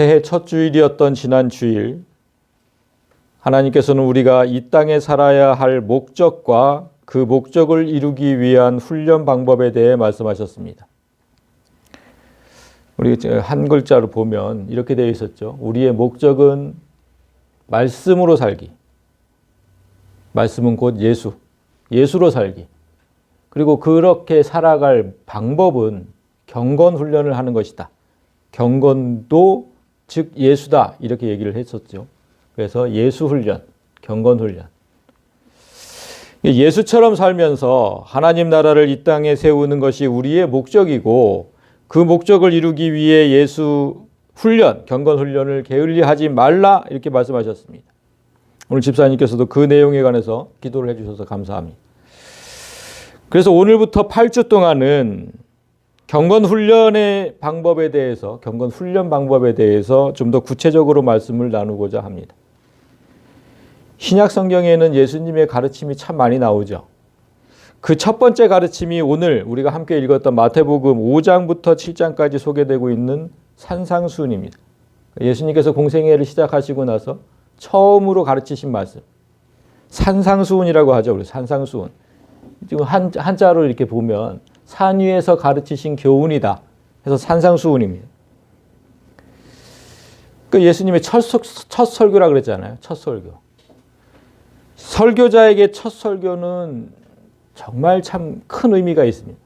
새해 첫 주일이었던 지난 주일, 하나님께서는 우리가 이 땅에 살아야 할 목적과 그 목적을 이루기 위한 훈련 방법에 대해 말씀하셨습니다. 우리 한 글자로 보면 이렇게 되어 있었죠. 우리의 목적은 말씀으로 살기. 말씀은 곧 예수. 예수로 살기. 그리고 그렇게 살아갈 방법은 경건 훈련을 하는 것이다. 경건도 즉 예수다. 이렇게 얘기를 했었죠. 그래서 예수 훈련, 경건 훈련. 예수처럼 살면서 하나님 나라를 이 땅에 세우는 것이 우리의 목적이고 그 목적을 이루기 위해 예수 훈련, 경건 훈련을 게을리하지 말라 이렇게 말씀하셨습니다. 오늘 집사님께서도 그 내용에 관해서 기도를 해주셔서 감사합니다. 그래서 오늘부터 8주 동안은 경건 훈련의 방법에 대해서, 경건 훈련 방법에 대해서 좀 더 구체적으로 말씀을 나누고자 합니다. 신약 성경에는 예수님의 가르침이 참 많이 나오죠. 그 첫 번째 가르침이 오늘 우리가 함께 읽었던 마태복음 5장부터 7장까지 소개되고 있는 산상수훈입니다. 예수님께서 공생애를 시작하시고 나서 처음으로 가르치신 말씀. 산상수훈이라고 하죠. 우리 산상수훈. 지금 한자로 이렇게 보면 산 위에서 가르치신 교훈이다 해서 산상수훈입니다. 그 예수님의 첫 설교라 그랬잖아요. 첫 설교. 설교자에게 첫 설교는 정말 참 큰 의미가 있습니다.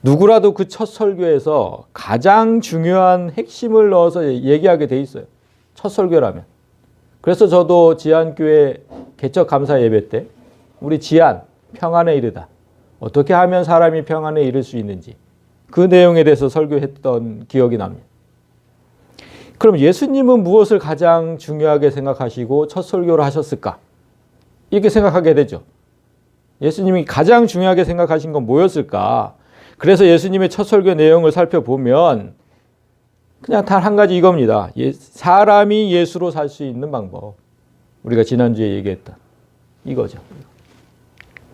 누구라도 그 첫 설교에서 가장 중요한 핵심을 넣어서 얘기하게 돼 있어요. 첫 설교라면. 그래서 저도 지안교회 개척 감사 예배 때 우리 지안 평안에 이르다. 어떻게 하면 사람이 평안에 이를 수 있는지 그 내용에 대해서 설교했던 기억이 납니다. 그럼 예수님은 무엇을 가장 중요하게 생각하시고 첫 설교를 하셨을까? 이렇게 생각하게 되죠. 예수님이 가장 중요하게 생각하신 건 뭐였을까? 그래서 예수님의 첫 설교 내용을 살펴보면 그냥 단 한 가지 이겁니다. 사람이 예수로 살 수 있는 방법. 우리가 지난주에 얘기했던 이거죠.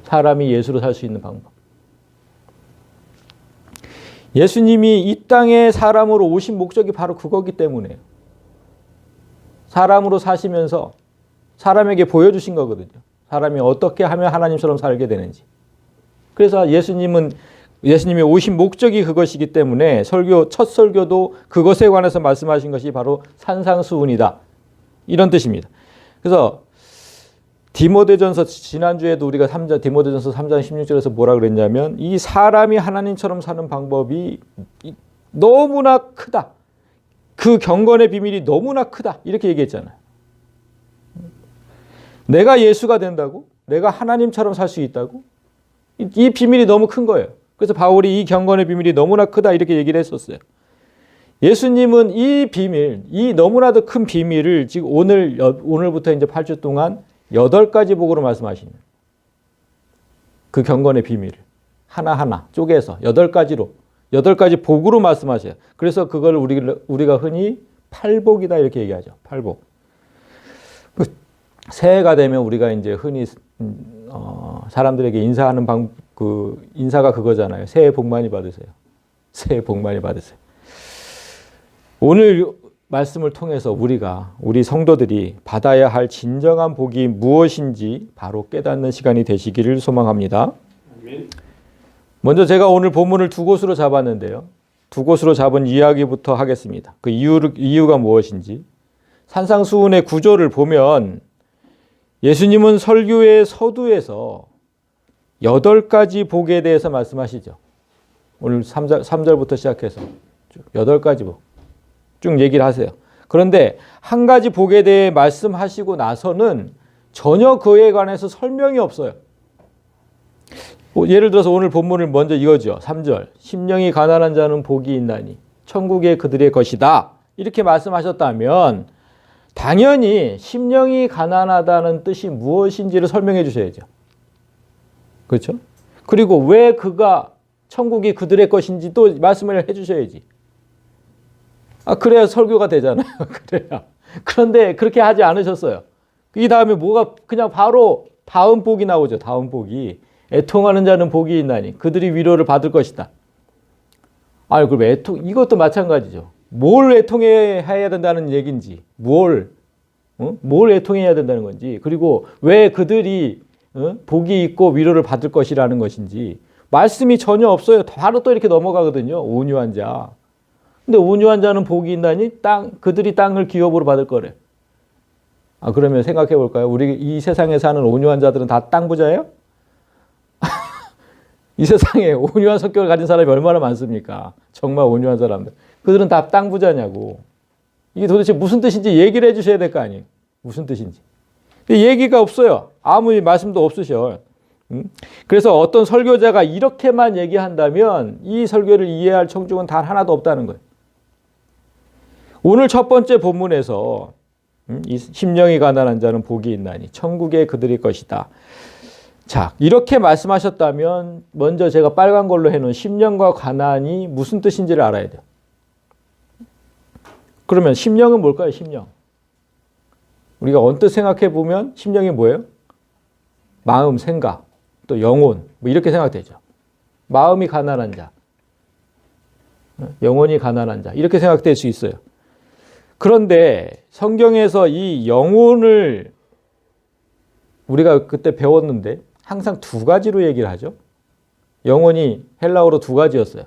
사람이 예수로 살 수 있는 방법. 예수님이 이 땅에 사람으로 오신 목적이 바로 그거기 때문에요. 사람으로 사시면서 사람에게 보여주신 거거든요. 사람이 어떻게 하면 하나님처럼 살게 되는지. 그래서 예수님이 오신 목적이 그것이기 때문에 첫 설교도 그것에 관해서 말씀하신 것이 바로 산상수훈이다. 이런 뜻입니다. 그래서 디모데전서 지난주에도 우리가 디모데전서 3장 16절에서 뭐라 그랬냐면 이 사람이 하나님처럼 사는 방법이 너무나 크다. 그 경건의 비밀이 너무나 크다. 이렇게 얘기했잖아요. 내가 예수가 된다고? 내가 하나님처럼 살 수 있다고? 이 비밀이 너무 큰 거예요. 그래서 바울이 이 경건의 비밀이 너무나 크다 이렇게 얘기를 했었어요. 예수님은 이 비밀, 이 너무나도 큰 비밀을 지금 오늘부터 이제 8주 동안 8가지 복으로 말씀하십니다. 그 경건의 비밀을 하나하나 쪼개서 8가지 복으로 말씀하셔요. 그래서 그걸 우리가 흔히 팔복이다 이렇게 얘기하죠. 팔복. 새해가 되면 우리가 이제 흔히 사람들에게 인사하는 인사가 그거잖아요. 새해 복 많이 받으세요. 새해 복 많이 받으세요. 오늘 말씀을 통해서 우리 성도들이 받아야 할 진정한 복이 무엇인지 바로 깨닫는 시간이 되시기를 소망합니다. 아멘. 먼저 제가 오늘 본문을 두 곳으로 잡았는데요. 두 곳으로 잡은 이야기부터 하겠습니다. 그 이유가 무엇인지. 산상수훈의 구조를 보면 예수님은 설교의 서두에서 8가지 복에 대해서 말씀하시죠. 오늘 3절부터 시작해서 8가지 복 쭉 얘기를 하세요. 그런데 한 가지 복에 대해 말씀하시고 나서는 전혀 그에 관해서 설명이 없어요. 예를 들어서 오늘 본문을 먼저 이거죠. 3절. 심령이 가난한 자는 복이 있나니 천국이 그들의 것이다. 이렇게 말씀하셨다면 당연히 심령이 가난하다는 뜻이 무엇인지를 설명해 주셔야죠. 그렇죠? 그리고 왜 천국이 그들의 것인지 또 말씀을 해 주셔야지. 그래야 설교가 되잖아요. 그래야. 그런데 그렇게 하지 않으셨어요. 이 다음에 그냥 바로 다음 복이 나오죠. 다음 복이. 애통하는 자는 복이 있나니 그들이 위로를 받을 것이다. 그럼 이것도 마찬가지죠. 뭘 애통해야 된다는 얘기인지, 뭘 애통해야 된다는 건지, 그리고 왜 그들이 복이 있고 위로를 받을 것이라는 것인지 말씀이 전혀 없어요. 바로 또 이렇게 넘어가거든요. 온유한 자. 근데 온유한 자는 복이 있나니 그들이 땅을 기업으로 받을 거래. 아, 그러면 생각해 볼까요? 우리 이 세상에 사는 온유한 자들은 다 땅 부자예요? 이 세상에 온유한 성격을 가진 사람이 얼마나 많습니까? 정말 온유한 사람들. 그들은 다 땅 부자냐고. 이게 도대체 무슨 뜻인지 얘기를 해 주셔야 될 거 아니에요. 무슨 뜻인지. 근데 얘기가 없어요. 아무 말씀도 없으셔. 그래서 어떤 설교자가 이렇게만 얘기한다면 이 설교를 이해할 청중은 단 하나도 없다는 거예요. 오늘 첫 번째 본문에서 이 심령이 가난한 자는 복이 있나니 천국에 그들일 것이다. 자, 이렇게 말씀하셨다면 먼저 제가 빨간 걸로 해놓은 심령과 가난이 무슨 뜻인지를 알아야 돼요. 그러면 심령은 뭘까요? 심령. 우리가 언뜻 생각해 보면 심령이 뭐예요? 마음, 생각, 또 영혼, 뭐 이렇게 생각되죠. 마음이 가난한 자, 영혼이 가난한 자, 이렇게 생각될 수 있어요. 그런데 성경에서 이 영혼을 우리가 그때 배웠는데 항상 두 가지로 얘기를 하죠. 영혼이 헬라어로 두 가지였어요.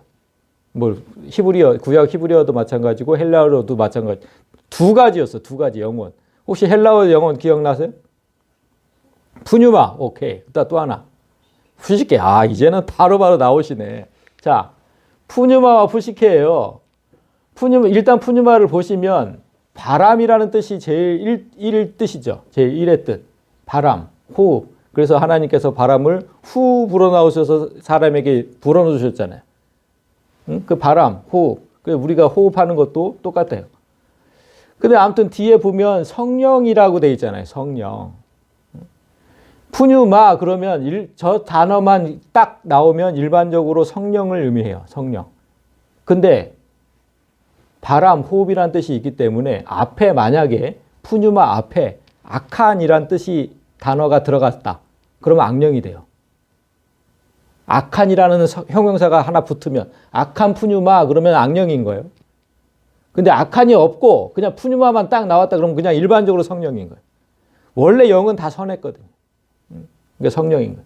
뭐 히브리어, 구약 히브리어도 마찬가지고 헬라어로도 마찬가지. 두 가지였어. 두 가지 영혼. 혹시 헬라어 영혼 기억나세요? 푸뉴마. 오케이. 또 하나. 푸시케. 아, 이제는 바로바로 나오시네. 자, 푸뉴마와 푸시케예요. 일단 푸뉴마를 보시면 바람이라는 뜻이 제일 1일 뜻이죠. 제일 1의 뜻. 바람, 호흡. 그래서 하나님께서 바람을 후 불어넣으셔서 사람에게 불어넣으셨잖아요. 그 바람, 호흡. 우리가 호흡하는 것도 똑같아요. 근데 아무튼 뒤에 보면 성령이라고 돼 있잖아요. 성령. 푸뉴마 그러면 저 단어만 딱 나오면 일반적으로 성령을 의미해요. 성령. 근데 바람, 호흡이라는 뜻이 있기 때문에 앞에 만약에 푸뉴마 앞에 악한이란 뜻이 단어가 들어갔다. 그러면 악령이 돼요. 악한이라는 형용사가 하나 붙으면 악한 푸뉴마 그러면 악령인 거예요. 근데 악한이 없고 그냥 푸뉴마만 딱 나왔다 그러면 그냥 일반적으로 성령인 거예요. 원래 영은 다 선했거든요. 그러니까 성령인 거예요.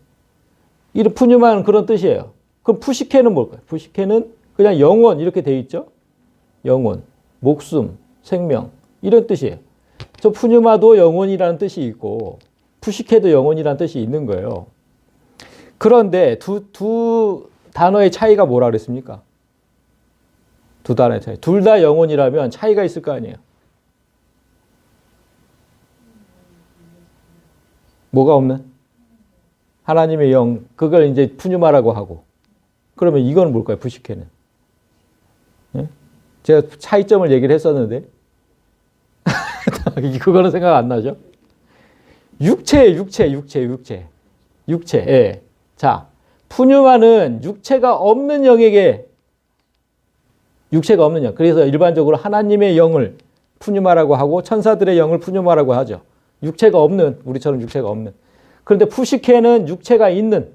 이 푸뉴마는 그런 뜻이에요. 그럼 푸시케는 뭘까요? 푸시케는 그냥 영혼 이렇게 돼 있죠. 영혼, 목숨, 생명 이런 뜻이에요. 저 푸뉴마도 영혼이라는 뜻이 있고 푸시케도 영혼이라는 뜻이 있는 거예요. 그런데 두 단어의 차이가 뭐라 그랬습니까? 두 단어의 차이. 둘 다 영혼이라면 차이가 있을 거 아니에요. 뭐가 없는? 하나님의 영, 그걸 이제 푸뉴마라고 하고. 그러면 이건 뭘까요? 푸시케는. 예? 제가 차이점을 얘기를 했었는데 그거는 생각 안 나죠? 육체. 예. 자, 푸뉴마는 육체가 없는 영에게 육체가 없는 영. 그래서 일반적으로 하나님의 영을 푸뉴마라고 하고 천사들의 영을 푸뉴마라고 하죠. 육체가 없는, 우리처럼 육체가 없는. 그런데 푸시케는 육체가 있는.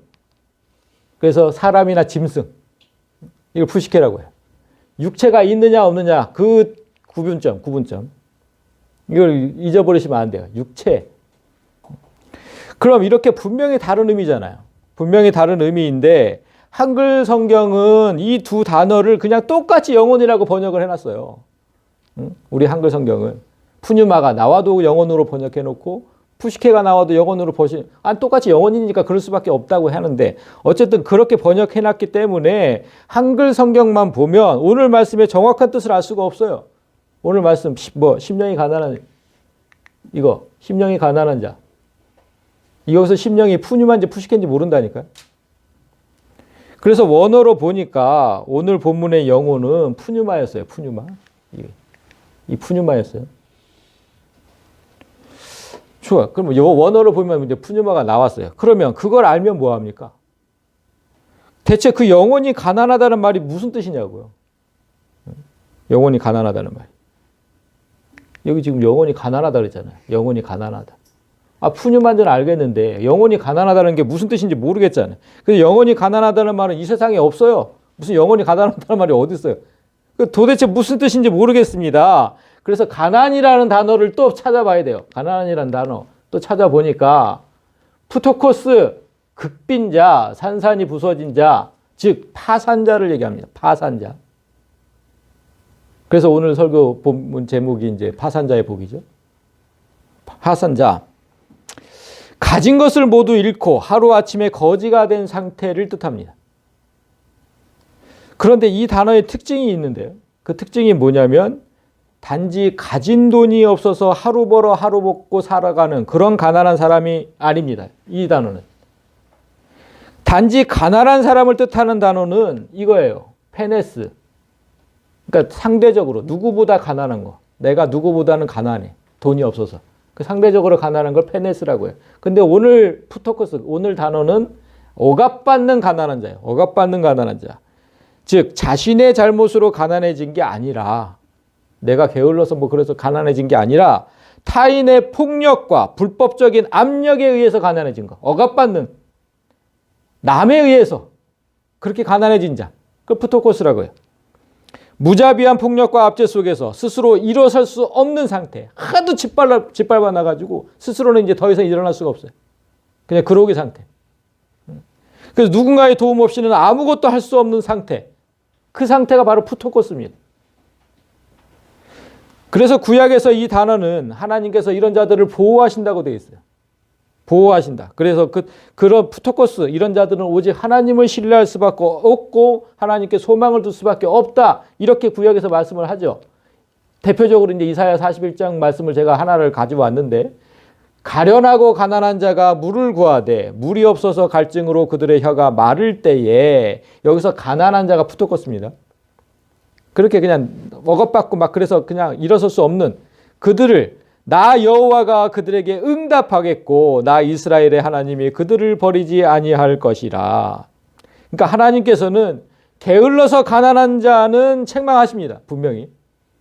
그래서 사람이나 짐승. 이걸 푸시케라고 해요. 육체가 있느냐 없느냐 그 구분점. 이걸 잊어버리시면 안 돼요. 육체. 그럼 이렇게 분명히 다른 의미잖아요. 분명히 다른 의미인데 한글 성경은 이 두 단어를 그냥 똑같이 영혼이라고 번역을 해놨어요. 우리 한글 성경은 푸뉴마가 나와도 영혼으로 번역해놓고 푸시케가 나와도 영혼으로 똑같이 영혼이니까 그럴 수밖에 없다고 하는데 어쨌든 그렇게 번역해놨기 때문에 한글 성경만 보면 오늘 말씀의 정확한 뜻을 알 수가 없어요. 오늘 말씀 심령이 가난한 이거 심령이 가난한 자 여기서 심령이 푸뉴마인지 푸시케인지 모른다니까요. 그래서 원어로 보니까 오늘 본문의 영혼은 푸뉴마였어요. 푸뉴마. 이 푸뉴마였어요. 좋아. 그럼 원어로 보면 이제 푸뉴마가 나왔어요. 그러면 그걸 알면 뭐 합니까? 대체 그 영혼이 가난하다는 말이 무슨 뜻이냐고요. 영혼이 가난하다는 말. 여기 지금 영혼이 가난하다 그랬잖아요. 영혼이 가난하다. 푸뉴마인지는 알겠는데 영혼이 가난하다는 게 무슨 뜻인지 모르겠잖아요. 그래서 영혼이 가난하다는 말은 이 세상에 없어요. 무슨 영혼이 가난하다는 말이 어디 있어요? 도대체 무슨 뜻인지 모르겠습니다. 그래서 가난이라는 단어를 또 찾아봐야 돼요. 가난이라는 단어 또 찾아보니까 푸토코스, 극빈자, 산산이 부서진 자, 즉 파산자를 얘기합니다. 파산자. 그래서 오늘 설교 본문 제목이 이제 파산자의 복이죠. 파산자. 가진 것을 모두 잃고 하루아침에 거지가 된 상태를 뜻합니다. 그런데 이 단어의 특징이 있는데요. 그 특징이 뭐냐면 단지 가진 돈이 없어서 하루 벌어 하루 먹고 살아가는 그런 가난한 사람이 아닙니다. 이 단어는. 단지 가난한 사람을 뜻하는 단어는 이거예요. 페네스. 그러니까 상대적으로 누구보다 가난한 거. 내가 누구보다는 가난해. 돈이 없어서. 그 상대적으로 가난한 걸 페네스라고 해요. 근데 오늘 푸토코스, 오늘 단어는 억압받는 가난한 자예요. 억압받는 가난한 자. 즉 자신의 잘못으로 가난해진 게 아니라 내가 게을러서 뭐 그래서 가난해진 게 아니라 타인의 폭력과 불법적인 압력에 의해서 가난해진 거. 억압받는 남에 의해서 그렇게 가난해진 자. 그걸 푸토코스라고 해요. 무자비한 폭력과 압제 속에서 스스로 일어설 수 없는 상태. 하도 짓밟아 나가지고 스스로는 이제 더 이상 일어날 수가 없어요. 그냥 그러기 상태. 그래서 누군가의 도움 없이는 아무것도 할 수 없는 상태. 그 상태가 바로 푸토코스입니다. 그래서 구약에서 이 단어는 하나님께서 이런 자들을 보호하신다고 되어 있어요. 보호하신다. 그래서 그런 푸토코스 이런 자들은 오직 하나님을 신뢰할 수밖에 없고 하나님께 소망을 둘 수밖에 없다. 이렇게 구약에서 말씀을 하죠. 대표적으로 이제 이사야 41장 말씀을 제가 하나를 가져왔는데 가련하고 가난한 자가 물을 구하되 물이 없어서 갈증으로 그들의 혀가 마를 때에 여기서 가난한 자가 푸토코스입니다. 그렇게 그냥 억압받고 막 그래서 그냥 일어설 수 없는 그들을 나 여호와가 그들에게 응답하겠고 나 이스라엘의 하나님이 그들을 버리지 아니할 것이라. 그러니까 하나님께서는 게을러서 가난한 자는 책망하십니다. 분명히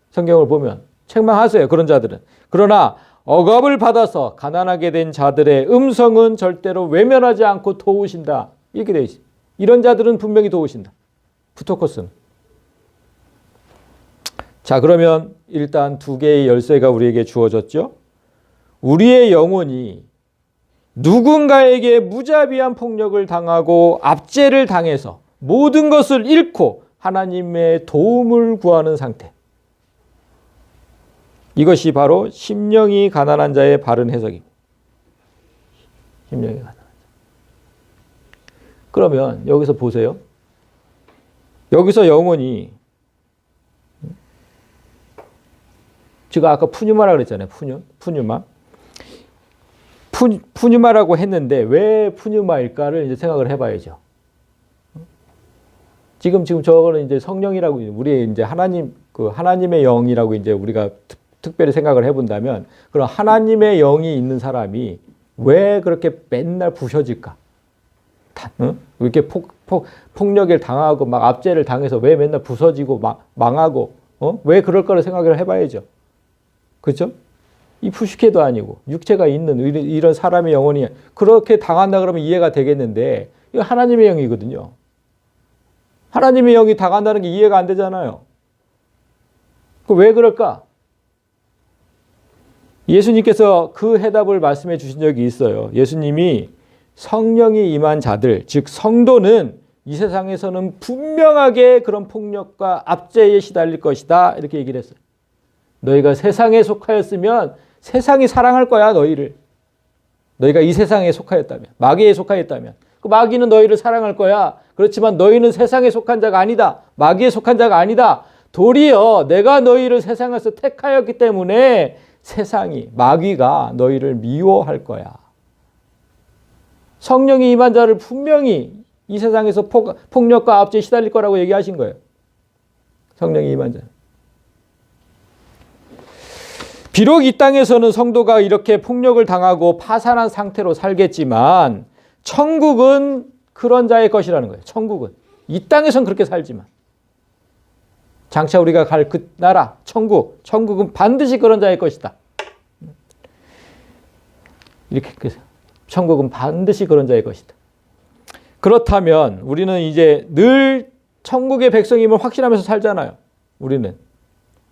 성경을 보면 책망하세요. 그런 자들은. 그러나 억압을 받아서 가난하게 된 자들의 음성은 절대로 외면하지 않고 도우신다. 이렇게 되어 있어요. 이런 자들은 분명히 도우신다. 푸토코스는. 자, 그러면 일단 두 개의 열쇠가 우리에게 주어졌죠. 우리의 영혼이 누군가에게 무자비한 폭력을 당하고 압제를 당해서 모든 것을 잃고 하나님의 도움을 구하는 상태. 이것이 바로 심령이 가난한 자의 바른 해석입니다. 심령이 가난한 자. 그러면 여기서 보세요. 여기서 영혼이 제가 아까 푸뉴마라고 그랬잖아요. 푸뉴마. 푸뉴마라고 했는데 왜 푸뉴마일까를 이제 생각을 해봐야죠. 지금 저거는 이제 성령이라고 우리의 이제 하나님의 영이라고 이제 우리가 특별히 생각을 해본다면 그럼 하나님의 영이 있는 사람이 왜 그렇게 맨날 부셔질까? 응? 이렇게 폭력을 당하고 막 압제를 당해서 왜 맨날 부서지고 망하고 왜 그럴 거를 생각을 해봐야죠. 그렇죠? 이 푸시케도 아니고 육체가 있는 이런 사람의 영혼이 그렇게 당한다 그러면 이해가 되겠는데 이거 하나님의 영이거든요. 하나님의 영이 당한다는 게 이해가 안 되잖아요. 왜 그럴까? 예수님께서 그 해답을 말씀해 주신 적이 있어요. 예수님이 성령이 임한 자들, 즉 성도는 이 세상에서는 분명하게 그런 폭력과 압제에 시달릴 것이다. 이렇게 얘기를 했어요. 너희가 세상에 속하였으면 세상이 사랑할 거야, 너희를. 너희가 이 세상에 속하였다면, 마귀에 속하였다면. 그 마귀는 너희를 사랑할 거야. 그렇지만 너희는 세상에 속한 자가 아니다. 마귀에 속한 자가 아니다. 도리어 내가 너희를 세상에서 택하였기 때문에 세상이, 마귀가 너희를 미워할 거야. 성령이 임한 자를 분명히 이 세상에서 폭력과 압제에 시달릴 거라고 얘기하신 거예요. 성령이 임한 자. 비록 이 땅에서는 성도가 이렇게 폭력을 당하고 파산한 상태로 살겠지만 천국은 그런 자의 것이라는 거예요. 천국은. 이 땅에서는 그렇게 살지만 장차 우리가 갈 그 나라, 천국은 반드시 그런 자의 것이다. 이렇게 천국은 반드시 그런 자의 것이다. 그렇다면 우리는 이제 늘 천국의 백성임을 확신하면서 살잖아요. 우리는.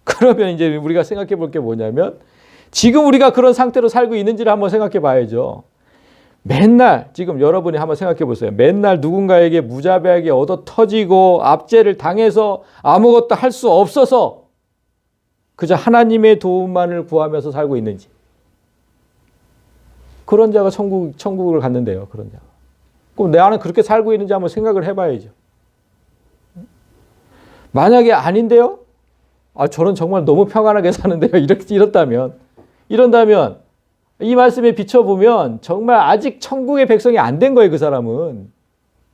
그러면 이제 우리가 생각해 볼 게 뭐냐면 지금 우리가 그런 상태로 살고 있는지를 한번 생각해 봐야죠. 맨날 지금 여러분이 한번 생각해 보세요. 맨날 누군가에게 무자비하게 얻어 터지고 압제를 당해서 아무것도 할 수 없어서 그저 하나님의 도움만을 구하면서 살고 있는지. 그런 자가 천국을 갔는데요. 그런 자가. 그럼 나는 그렇게 살고 있는지 한번 생각을 해봐야죠. 만약에 아닌데요? 저는 정말 너무 평안하게 사는데요. 이런다면 이 말씀에 비춰보면 정말 아직 천국의 백성이 안 된 거예요. 그 사람은.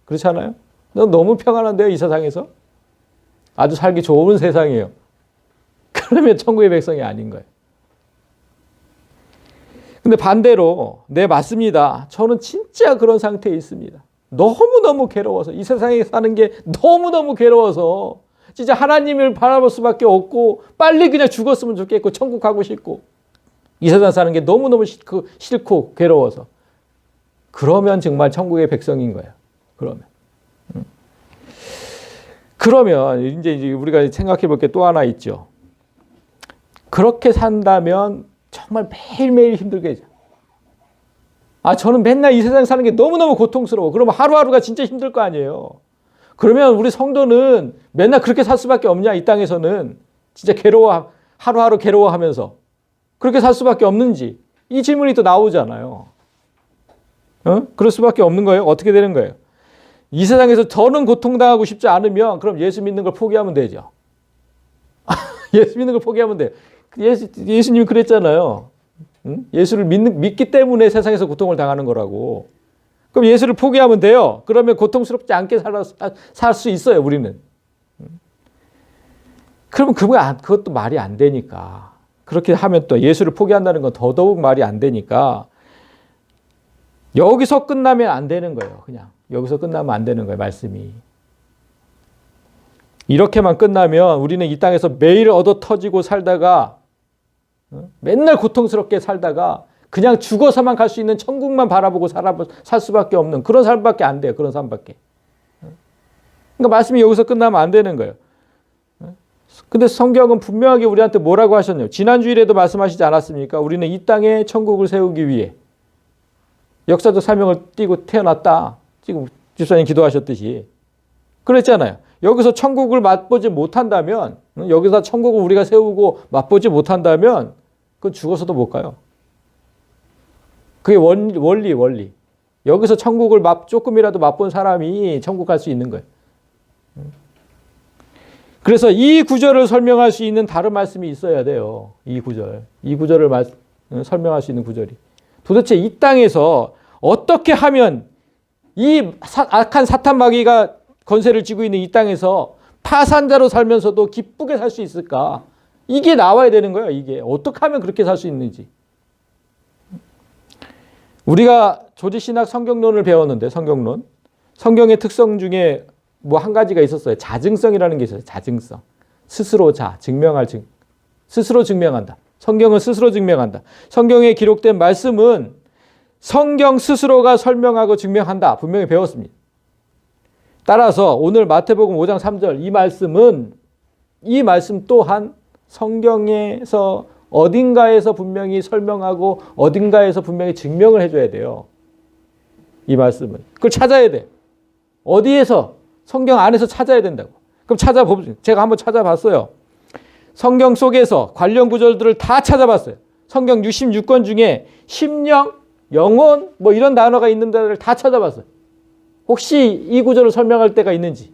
그렇지 않아요? 넌 너무 평안한데요. 이 세상에서? 아주 살기 좋은 세상이에요. 그러면 천국의 백성이 아닌 거예요. 근데 반대로 네 맞습니다. 저는 진짜 그런 상태에 있습니다. 너무너무 괴로워서 이 세상에 사는 게 너무너무 괴로워서 진짜 하나님을 바라볼 수밖에 없고 빨리 그냥 죽었으면 좋겠고 천국 가고 싶고 이 세상 사는 게 너무너무 싫고 괴로워서 그러면 정말 천국의 백성인 거예요. 그러면 이제 우리가 생각해 볼 게 또 하나 있죠. 그렇게 산다면 정말 매일매일 힘들게 저는 맨날 이 세상 사는 게 너무너무 고통스러워. 그러면 하루하루가 진짜 힘들 거 아니에요. 그러면 우리 성도는 맨날 그렇게 살 수밖에 없냐? 이 땅에서는 진짜 하루하루 괴로워하면서 그렇게 살 수밖에 없는지 이 질문이 또 나오잖아요. 그럴 수밖에 없는 거예요. 어떻게 되는 거예요? 이 세상에서 더는 고통당하고 싶지 않으면 그럼 예수 믿는 걸 포기하면 되죠. 예수 믿는 걸 포기하면 돼요. 예수님이 그랬잖아요. 예수를 믿기 때문에 세상에서 고통을 당하는 거라고. 그럼 예수를 포기하면 돼요. 그러면 고통스럽지 않게 살 수 있어요, 우리는. 그러면 그것도 말이 안 되니까. 그렇게 하면 또 예수를 포기한다는 건 더더욱 말이 안 되니까 여기서 끝나면 안 되는 거예요. 그냥 여기서 끝나면 안 되는 거예요, 말씀이. 이렇게만 끝나면 우리는 이 땅에서 매일 얻어 터지고 살다가 맨날 고통스럽게 살다가 그냥 죽어서만 갈 수 있는 천국만 바라보고 살 수밖에 없는 그런 삶밖에 안 돼요. 그런 삶밖에. 그러니까 말씀이 여기서 끝나면 안 되는 거예요. 근데 성경은 분명하게 우리한테 뭐라고 하셨나요? 지난주일에도 말씀하시지 않았습니까? 우리는 이 땅에 천국을 세우기 위해 역사적 사명을 띠고 태어났다. 지금 집사님 기도하셨듯이. 그랬잖아요. 여기서 천국을 맛보지 못한다면, 여기서 천국을 우리가 세우고 맛보지 못한다면 그건 죽어서도 못 가요. 그게 원리. 여기서 천국을 조금이라도 맛본 사람이 천국 갈 수 있는 거예요. 그래서 이 구절을 설명할 수 있는 다른 말씀이 있어야 돼요. 이 구절을 설명할 수 있는 구절이. 도대체 이 땅에서 어떻게 하면 이 악한 사탄 마귀가 권세를 쥐고 있는 이 땅에서 파산자로 살면서도 기쁘게 살 수 있을까? 이게 나와야 되는 거예요. 이게 어떻게 하면 그렇게 살 수 있는지. 우리가 조지신학 성경론을 배웠는데 성경론. 성경의 특성 중에 뭐 한 가지가 있었어요. 자증성이라는 게 있어요. 자증성. 스스로 스스로 증명한다. 성경은 스스로 증명한다. 성경에 기록된 말씀은 성경 스스로가 설명하고 증명한다. 분명히 배웠습니다. 따라서 오늘 마태복음 5장 3절 이 말씀 또한 성경에서 어딘가에서 분명히 설명하고 어딘가에서 분명히 증명을 해줘야 돼요. 이 말씀은. 그걸 찾아야 돼. 어디에서? 성경 안에서 찾아야 된다고. 그럼 제가 한번 찾아봤어요. 성경 속에서 관련 구절들을 다 찾아봤어요. 성경 66권 중에 심령, 영혼 뭐 이런 단어가 있는 데를 다 찾아봤어요. 혹시 이 구절을 설명할 때가 있는지.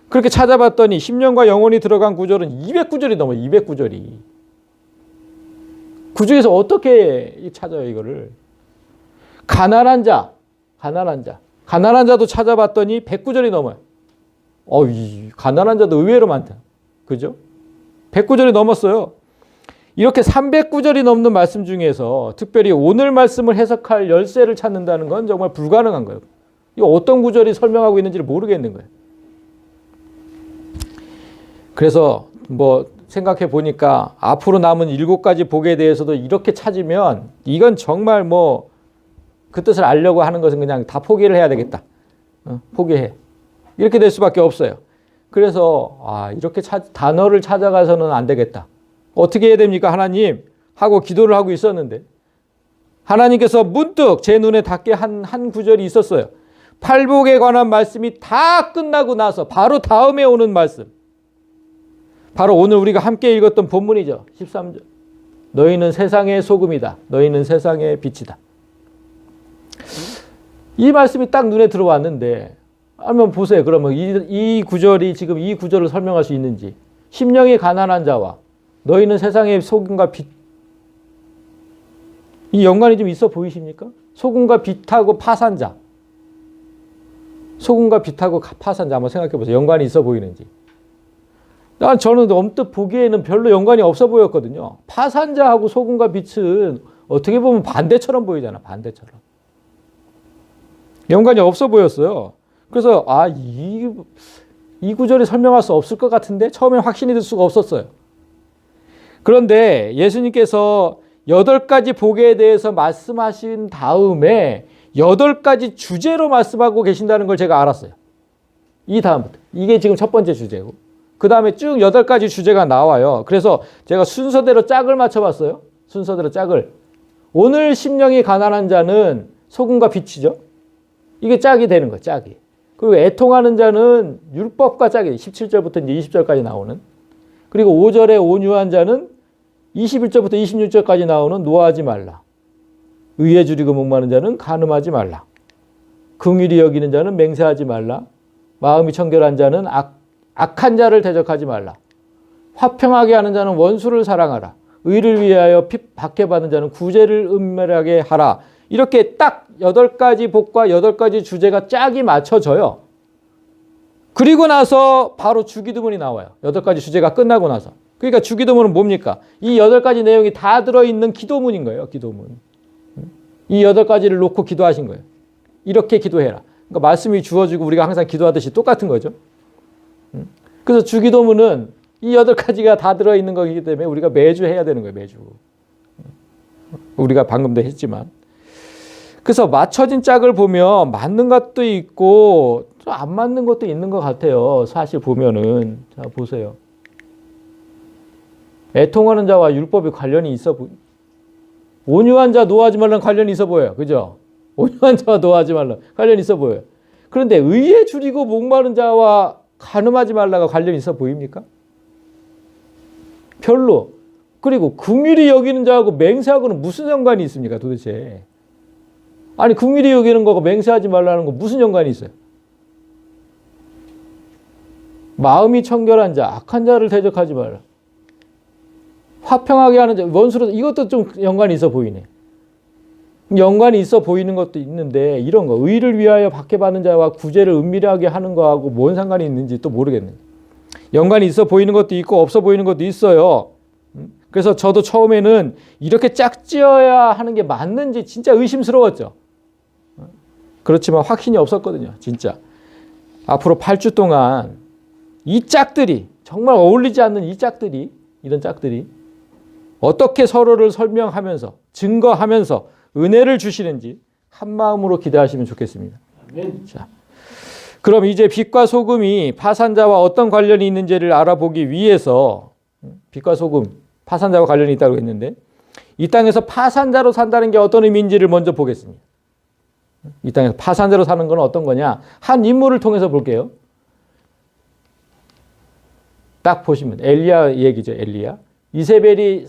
그렇게 찾아봤더니 심령과 영혼이 들어간 구절은 200구절이 넘어요. 200구절이. 그 중에서 어떻게 찾아요, 이거를? 가난한 자도 찾아봤더니 100구절이 넘어요. 가난한 자도 의외로 많다. 그죠? 100구절이 넘었어요. 이렇게 300구절이 넘는 말씀 중에서 특별히 오늘 말씀을 해석할 열쇠를 찾는다는 건 정말 불가능한 거예요. 이 어떤 구절이 설명하고 있는지를 모르겠는 거예요. 그래서 뭐 생각해 보니까 앞으로 남은 7가지 복에 대해서도 이렇게 찾으면 이건 정말 뭐 그 뜻을 알려고 하는 것은 그냥 다 포기를 해야 되겠다. 포기해. 이렇게 될 수밖에 없어요. 그래서 이렇게 단어를 찾아가서는 안 되겠다. 어떻게 해야 됩니까? 하나님 하고 기도를 하고 있었는데 하나님께서 문득 제 눈에 닿게 한 구절이 있었어요. 팔복에 관한 말씀이 다 끝나고 나서 바로 다음에 오는 말씀. 바로 오늘 우리가 함께 읽었던 본문이죠. 13절. 너희는 세상의 소금이다. 너희는 세상의 빛이다. 이 말씀이 딱 눈에 들어왔는데 한번 보세요. 그러면 이 구절이 지금 이 구절을 설명할 수 있는지. 심령이 가난한 자와 너희는 세상의 소금과 빛. 이 연관이 좀 있어 보이십니까? 소금과 빛하고 파산자. 소금과 빛하고 파산자 한번 생각해 보세요. 연관이 있어 보이는지. 저는 언뜻 보기에는 별로 연관이 없어 보였거든요. 파산자하고 소금과 빛은 어떻게 보면 반대처럼 보이잖아. 반대처럼. 연관이 없어 보였어요. 그래서 이 구절이 설명할 수 없을 것 같은데 처음엔 확신이 들 수가 없었어요. 그런데 예수님께서 8가지 복에 대해서 말씀하신 다음에 8가지 주제로 말씀하고 계신다는 걸 제가 알았어요. 이 다음부터. 이게 지금 첫 번째 주제고. 그 다음에 쭉 8가지 주제가 나와요. 그래서 제가 순서대로 짝을 맞춰봤어요. 순서대로 짝을. 오늘 심령이 가난한 자는 소금과 빛이죠. 이게 짝이 되는 거예요. 짝이. 그리고 애통하는 자는 율법과 짝이 17절부터 이제 20절까지 나오는. 그리고 5절에 온유한 자는 21절부터 26절까지 나오는 노하지 말라. 의에 줄이고 목마른 자는 간음하지 말라. 긍휼히 여기는 자는 맹세하지 말라. 마음이 청결한 자는 악한 자를 대적하지 말라. 화평하게 하는 자는 원수를 사랑하라. 의를 위하여 핍 박해받는 자는 구제를 은밀하게 하라. 이렇게 딱 8가지 복과 8가지 주제가 짝이 맞춰져요. 그리고 나서 바로 주기도문이 나와요. 8가지 주제가 끝나고 나서. 그러니까 주기도문은 뭡니까? 이 8가지 내용이 다 들어있는 기도문인 거예요. 기도문. 이 8가지를 놓고 기도하신 거예요. 이렇게 기도해라. 그러니까 말씀이 주어지고 우리가 항상 기도하듯이 똑같은 거죠. 그래서 주기도문은 이 8가지가 다 들어있는 거기 때문에 우리가 매주 해야 되는 거예요. 매주. 우리가 방금도 했지만. 그래서 맞춰진 짝을 보면 맞는 것도 있고 또 안 맞는 것도 있는 것 같아요. 사실 보면은. 자, 보세요. 애통하는 자와 율법이 관련이 있어 온유한 자 노하지 말라는 관련이 있어 보여요. 그죠? 온유한 자와 노하지 말라 관련이 있어 보여요. 그런데 의에 줄이고 목마른 자와 간음하지 말라가 관련이 있어 보입니까? 별로. 그리고 긍휼히 여기는 자하고 맹세하고는 무슨 연관이 있습니까? 도대체. 아니 긍휼히 여기는 거고 맹세하지 말라는 거 무슨 연관이 있어요? 마음이 청결한 자, 악한 자를 대적하지 말라. 화평하게 하는 자, 원수로 이것도 좀 연관이 있어 보이네. 연관이 있어 보이는 것도 있는데 이런 거 의를 위하여 박해받는 자와 구제를 은밀하게 하는 거하고 뭔 상관이 있는지 또 모르겠네. 연관이 있어 보이는 것도 있고 없어 보이는 것도 있어요. 그래서 저도 처음에는 이렇게 짝지어야 하는 게 맞는지 진짜 의심스러웠죠. 그렇지만 확신이 없었거든요. 진짜. 앞으로 8주 동안 이 짝들이 정말 어울리지 않는 이 짝들이 이런 짝들이 어떻게 서로를 설명하면서 증거하면서 은혜를 주시는지 한 마음으로 기대하시면 좋겠습니다. 아멘. 자, 그럼 이제 빛과 소금이 파산자와 어떤 관련이 있는지를 알아보기 위해서 빛과 소금, 파산자와 관련이 있다고 했는데 이 땅에서 파산자로 산다는 게 어떤 의미인지를 먼저 보겠습니다. 이 땅에서 파산자로 사는 건 어떤 거냐? 한 인물을 통해서 볼게요. 딱 보시면 엘리야 얘기죠. 엘리야. 이세벨이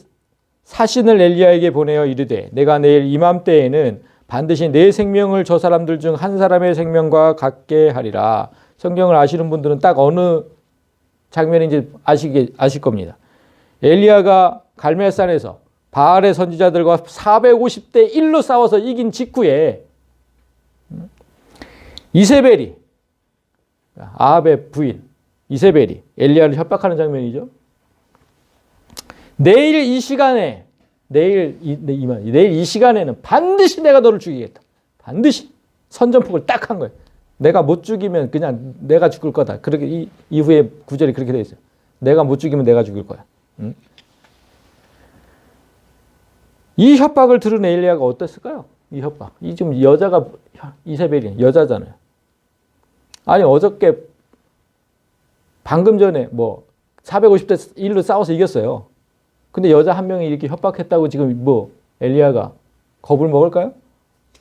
사신을 엘리야에게 보내어 이르되 내가 내일 이맘때에는 반드시 내 생명을 저 사람들 중 한 사람의 생명과 같게 하리라. 성경을 아시는 분들은 딱 어느 장면인지 아실 겁니다. 엘리야가 갈멜산에서 바알의 선지자들과 450대 1로 싸워서 이긴 직후에 이세벨이 아합의 부인 이세벨이 엘리야를 협박하는 장면이죠. 내일 이 시간에 내일 이 시간에는 반드시 내가 너를 죽이겠다. 반드시 선전폭을 딱 한 거예요. 내가 못 죽이면 그냥 내가 죽을 거다. 그렇게 이후에 구절이 그렇게 되어 있어요. 내가 못 죽이면 내가 죽일 거야. 응? 이 협박을 들은 엘리야가 어땠을까요? 이 협박. 이 지금 여자가 이세벨이 여자잖아요. 아니 어저께 방금 전에 뭐 450대 1로 싸워서 이겼어요. 근데 여자 한 명이 이렇게 협박했다고 지금 뭐 엘리야가 겁을 먹을까요?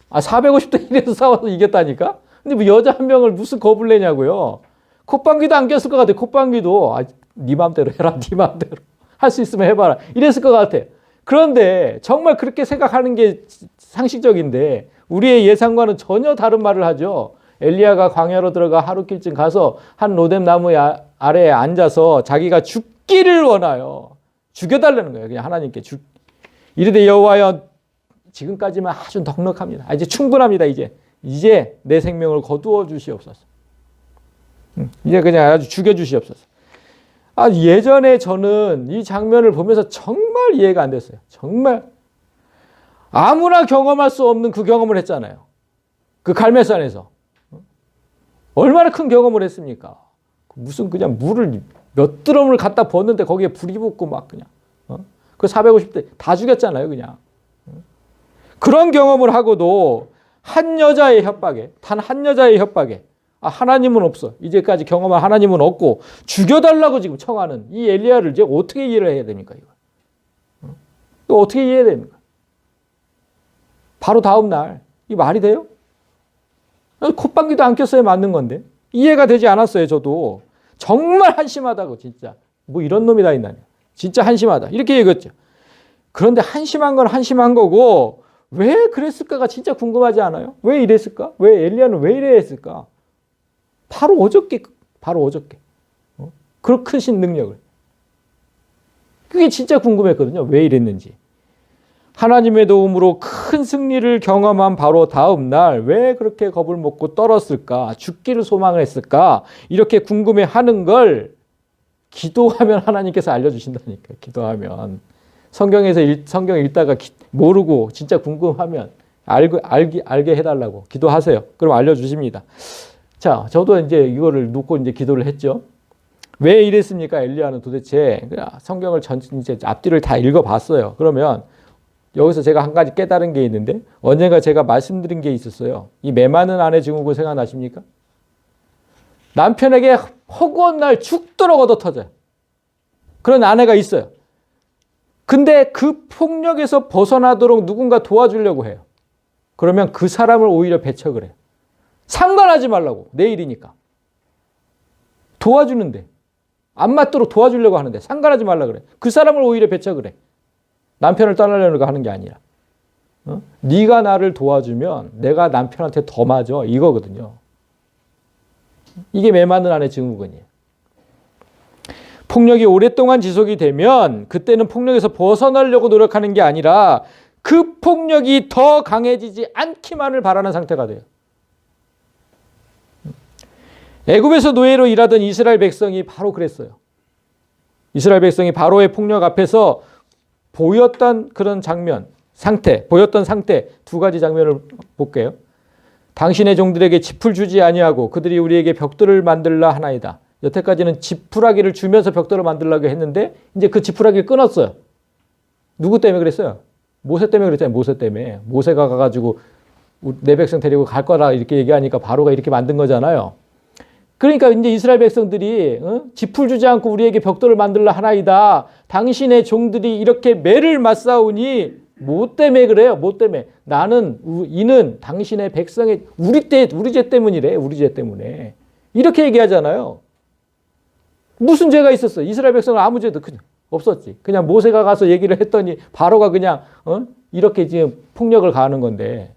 450대 1에서 싸워서 이겼다니까? 근데 뭐 여자 한 명을 무슨 겁을 내냐고요. 콧방귀도 안 꼈을 것 같아. 콧방귀도. 네 맘대로 해라. 네 맘대로. 할 수 있으면 해봐라. 이랬을 것 같아. 그런데 정말 그렇게 생각하는 게 상식적인데 우리의 예상과는 전혀 다른 말을 하죠. 엘리야가 광야로 들어가 하루길쯤 가서 한 로뎀 나무 아래에 앉아서 자기가 죽기를 원하요. 죽여달라는 거예요. 그냥 하나님께. 이르되 여호와여 지금까지만 아주 넉넉합니다. 이제 충분합니다. 이제 내 생명을 거두어 주시옵소서. 이제 그냥 아주 죽여 주시옵소서. 예전에 저는 이 장면을 보면서 정말 이해가 안 됐어요. 정말 아무나 경험할 수 없는 그 경험을 했잖아요. 그 갈멜산에서. 얼마나 큰 경험을 했습니까? 무슨 그냥 물을 몇 드럼을 갖다 붓는데 거기에 불이 붙고 막 그냥. 그 450대 다 죽였잖아요, 그냥. 그런 경험을 하고도 한 여자의 협박에, 단 한 여자의 협박에, 하나님은 없어. 이제까지 경험한 하나님은 없고 죽여달라고 지금 청하는 이 엘리야를 이제 어떻게 이해를 해야 됩니까, 이거? 이거 어떻게 이해해야 됩니까? 바로 다음 날, 이 말이 돼요? 콧방귀도 안 꼈어야 맞는 건데. 이해가 되지 않았어요, 저도. 정말 한심하다고, 진짜. 뭐 이런 놈이 다 있나요? 진짜 한심하다. 이렇게 얘기했죠. 그런데 한심한 건 한심한 거고, 왜 그랬을까가 진짜 궁금하지 않아요? 왜 이랬을까? 왜 엘리야는 왜 이래야 했을까? 바로 어저께. 그런 크신 능력을. 그게 진짜 궁금했거든요. 왜 이랬는지. 하나님의 도움으로 큰 승리를 경험한 바로 다음 날 왜 그렇게 겁을 먹고 떨었을까? 죽기를 소망을 했을까? 이렇게 궁금해하는 걸 기도하면 하나님께서 알려주신다니까. 기도하면. 성경 읽다가 모르고 진짜 궁금하면 알게 해달라고 기도하세요. 그럼 알려주십니다. 자, 저도 이제 이거를 놓고 이제 기도를 했죠. 왜 이랬습니까? 엘리야는 도대체 성경을 이제 앞뒤를 다 읽어봤어요. 그러면 여기서 제가 한 가지 깨달은 게 있는데 언젠가 제가 말씀드린 게 있었어요. 이 메마는 아내 증후군 생각나십니까? 남편에게 허구한 날 죽도록 얻어 터져요. 그런 아내가 있어요. 근데 그 폭력에서 벗어나도록 누군가 도와주려고 해요. 그러면 그 사람을 오히려 배척을 해요. 상관하지 말라고. 내 일이니까. 도와주는데. 안 맞도록 도와주려고 하는데 상관하지 말라 그래. 그 사람을 오히려 배척을 해. 남편을 떠나려고 하는 게 아니라. 네가 나를 도와주면 내가 남편한테 더 맞아. 이거거든요. 이게 메마는 아내 증후군이에요. 폭력이 오랫동안 지속이 되면 그때는 폭력에서 벗어나려고 노력하는 게 아니라 그 폭력이 더 강해지지 않기만을 바라는 상태가 돼요. 애굽에서 노예로 일하던 이스라엘 백성이 바로 그랬어요. 이스라엘 백성이 바로의 폭력 앞에서 보였던 그런 보였던 상태 두 가지 장면을 볼게요. 당신의 종들에게 짚을 주지 아니하고 그들이 우리에게 벽돌을 만들라 하나이다. 여태까지는 지푸라기를 주면서 벽돌을 만들려고 했는데 이제 그 지푸라기를 끊었어요. 누구 때문에 그랬어요? 모세 때문에 그랬잖아요. 모세 때문에. 모세가 가가지고 내 백성 데리고 갈 거라 이렇게 얘기하니까 바로가 이렇게 만든 거잖아요. 그러니까 이제 이스라엘 백성들이 짚을 주지 않고 우리에게 벽돌을 만들라 하나이다. 당신의 종들이 이렇게 매를 맞사오니 뭐 때문에 그래요? 뭐 때문에? 이는 당신의 백성의 우리 죄 때문이래. 우리 죄 때문에. 이렇게 얘기하잖아요. 무슨 죄가 있었어? 이스라엘 백성은 아무 죄도 그냥 없었지. 그냥 모세가 가서 얘기를 했더니 바로가 그냥 이렇게 지금 폭력을 가하는 건데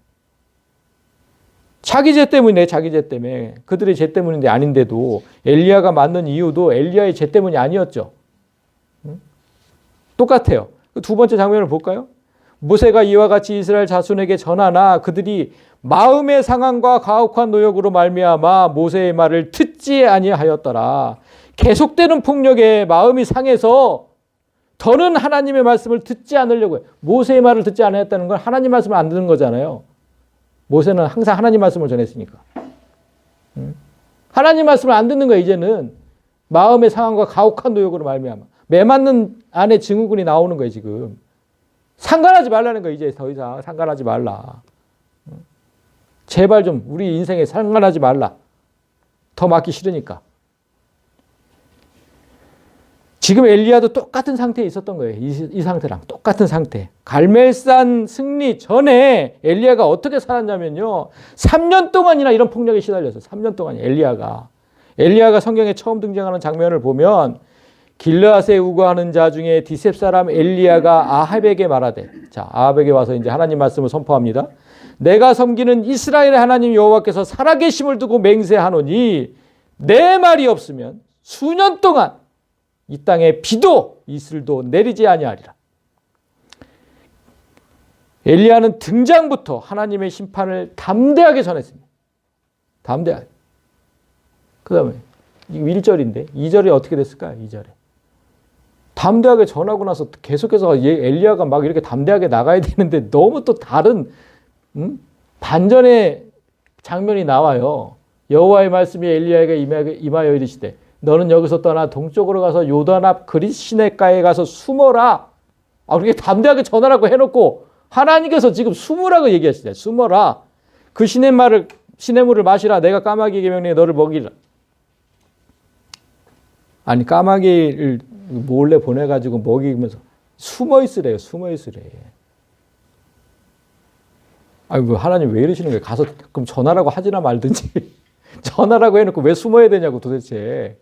자기 죄 때문이네. 자기 죄 때문에. 그들의 죄 때문인데 아닌데도 엘리야가 맞는 이유도 엘리야의 죄 때문이 아니었죠. 똑같아요. 두 번째 장면을 볼까요? 모세가 이와 같이 이스라엘 자손에게 전하나 그들이 마음의 상함과 가혹한 노역으로 말미암아 모세의 말을 듣지 아니하였더라. 계속되는 폭력에 마음이 상해서 더는 하나님의 말씀을 듣지 않으려고 해요. 모세의 말을 듣지 않았다는 건 하나님 말씀을 안 듣는 거잖아요. 모세는 항상 하나님 말씀을 전했으니까. 하나님 말씀을 안 듣는 거예요. 이제는 마음의 상함과 가혹한 노역으로 말미암아. 매 맞는 아내 증후군이 나오는 거예요. 지금. 상관하지 말라는 거예요. 이제 더 이상 상관하지 말라. 제발 좀 우리 인생에 상관하지 말라. 더 맞기 싫으니까. 지금 엘리야도 똑같은 상태에 있었던 거예요. 이 상태랑 똑같은 상태. 갈멜산 승리 전에 엘리야가 어떻게 살았냐면요. 3년 동안이나 이런 폭력에 시달렸어요. 3년 동안 엘리야가 성경에 처음 등장하는 장면을 보면 길르앗에 우거하는 자 중에 디셉 사람 엘리야가 아합에게 말하되, 자, 아합에게 와서 이제 하나님 말씀을 선포합니다. 내가 섬기는 이스라엘의 하나님 여호와께서 살아계심을 두고 맹세하노니 내 말이 없으면 수년 동안 이 땅에 비도 이슬도 내리지 아니하리라. 엘리야는 등장부터 하나님의 심판을 담대하게 전했습니다. 담대하게. 그 다음에 1절인데 2절이 어떻게 됐을까요? 2절에. 담대하게 전하고 나서 계속해서 엘리야가 막 이렇게 담대하게 나가야 되는데 너무 또 다른 반전의 장면이 나와요. 여호와의 말씀이 엘리야에게 임하여 이르시되 너는 여기서 떠나 동쪽으로 가서 요단 앞 그릿 시냇가에 가서 숨어라. 그렇게 담대하게 전하라고 해놓고 하나님께서 지금 숨으라고 얘기하시대. 숨어라. 그 시냇물을 마시라. 내가 까마귀에게 명령해 너를 먹이라. 아니 까마귀를 몰래 보내가지고 먹이면서 숨어 있으래요. 숨어 있으래. 아니 뭐 하나님 왜 이러시는 거예요? 가서 그럼 전하라고 하지나 말든지. 전하라고 해놓고 왜 숨어야 되냐고 도대체.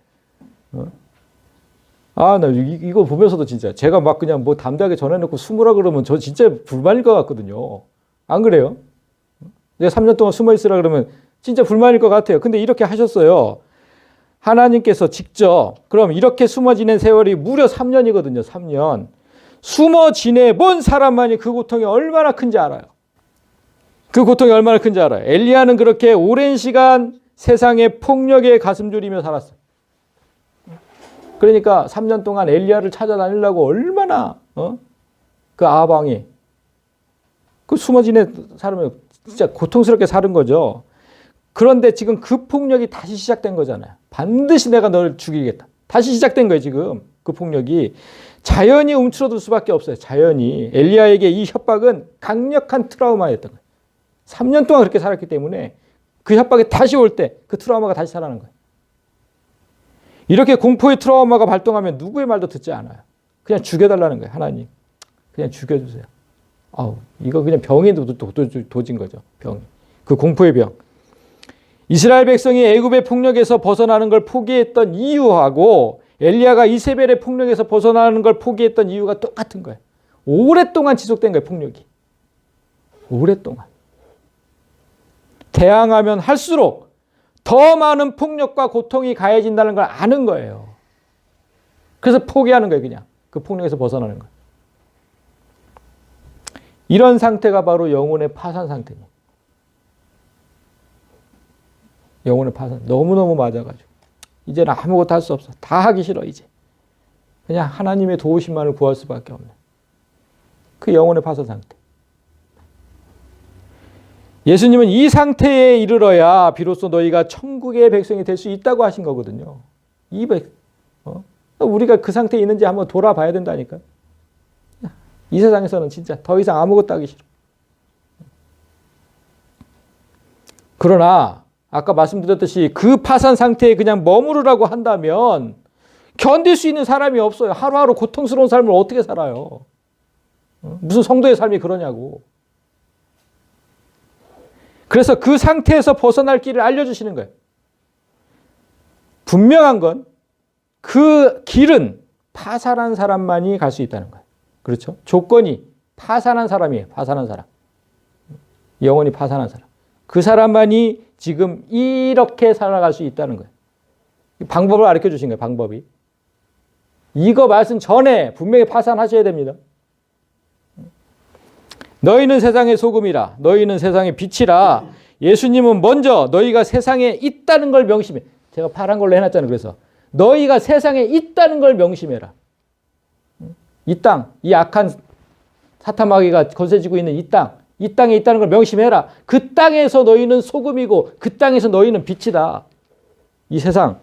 나 이거 보면서도 진짜 제가 막 그냥 뭐 담대하게 전해놓고 숨으라 그러면 저 진짜 불만일 것 같거든요. 안 그래요? 내가 3년 동안 숨어 있으라 그러면 진짜 불만일 것 같아요. 근데 이렇게 하셨어요. 하나님께서 직접 그럼 이렇게 숨어 지낸 세월이 무려 3년이거든요. 3년. 숨어 지내본 사람만이 그 고통이 얼마나 큰지 알아요. 그 고통이 얼마나 큰지 알아요. 엘리야는 그렇게 오랜 시간 세상의 폭력에 가슴 졸이며 살았어요. 그러니까 3년 동안 엘리야를 찾아다니려고 얼마나 그 아합 왕이 그 숨어 지낸 사람이 진짜 고통스럽게 사는 거죠. 그런데 지금 그 폭력이 다시 시작된 거잖아요. 반드시 내가 너를 죽이겠다. 다시 시작된 거예요, 지금. 그 폭력이. 자연이 움츠러들 수밖에 없어요. 자연이. 엘리야에게 이 협박은 강력한 트라우마였던 거예요. 3년 동안 그렇게 살았기 때문에 그 협박이 다시 올 때 그 트라우마가 다시 살아나는 거예요. 이렇게 공포의 트라우마가 발동하면 누구의 말도 듣지 않아요. 그냥 죽여달라는 거예요. 하나님. 그냥 죽여주세요. 이거 그냥 병이 도진 거죠. 병이. 그 공포의 병. 이스라엘 백성이 애굽의 폭력에서 벗어나는 걸 포기했던 이유하고 엘리야가 이세벨의 폭력에서 벗어나는 걸 포기했던 이유가 똑같은 거예요. 오랫동안 지속된 거예요. 폭력이. 오랫동안. 대항하면 할수록 더 많은 폭력과 고통이 가해진다는 걸 아는 거예요. 그래서 포기하는 거예요. 그냥. 그 폭력에서 벗어나는 거예요. 이런 상태가 바로 영혼의 파산 상태입니다. 영혼의 파산. 너무너무 맞아가지고. 이제는 아무것도 할 수 없어. 다 하기 싫어, 이제. 그냥 하나님의 도우심만을 구할 수밖에 없는. 그 영혼의 파산 상태. 예수님은 이 상태에 이르러야 비로소 너희가 천국의 백성이 될 수 있다고 하신 거거든요. 우리가 그 상태에 있는지 한번 돌아봐야 된다니까. 이 세상에서는 진짜 더 이상 아무것도 하기 싫어. 그러나 아까 말씀드렸듯이 그 파산 상태에 그냥 머무르라고 한다면 견딜 수 있는 사람이 없어요. 하루하루 고통스러운 삶을 어떻게 살아요? 무슨 성도의 삶이 그러냐고. 그래서 그 상태에서 벗어날 길을 알려주시는 거예요. 분명한 건 그 길은 파산한 사람만이 갈 수 있다는 거예요. 그렇죠? 조건이 파산한 사람이에요. 파산한 사람. 영원히 파산한 사람. 그 사람만이 지금 이렇게 살아갈 수 있다는 거예요. 방법을 가르쳐 주신 거예요. 방법이. 이거 말씀 전에 분명히 파산하셔야 됩니다. 너희는 세상의 소금이라. 너희는 세상의 빛이라. 예수님은 먼저 너희가 세상에 있다는 걸 명심해. 제가 파란 걸로 해놨잖아요. 그래서 너희가 세상에 있다는 걸 명심해라. 이 땅, 이 악한 사탄마귀가 거세지고 있는 이 땅에 있다는 걸 명심해라. 그 땅에서 너희는 소금이고 그 땅에서 너희는 빛이다. 이 세상.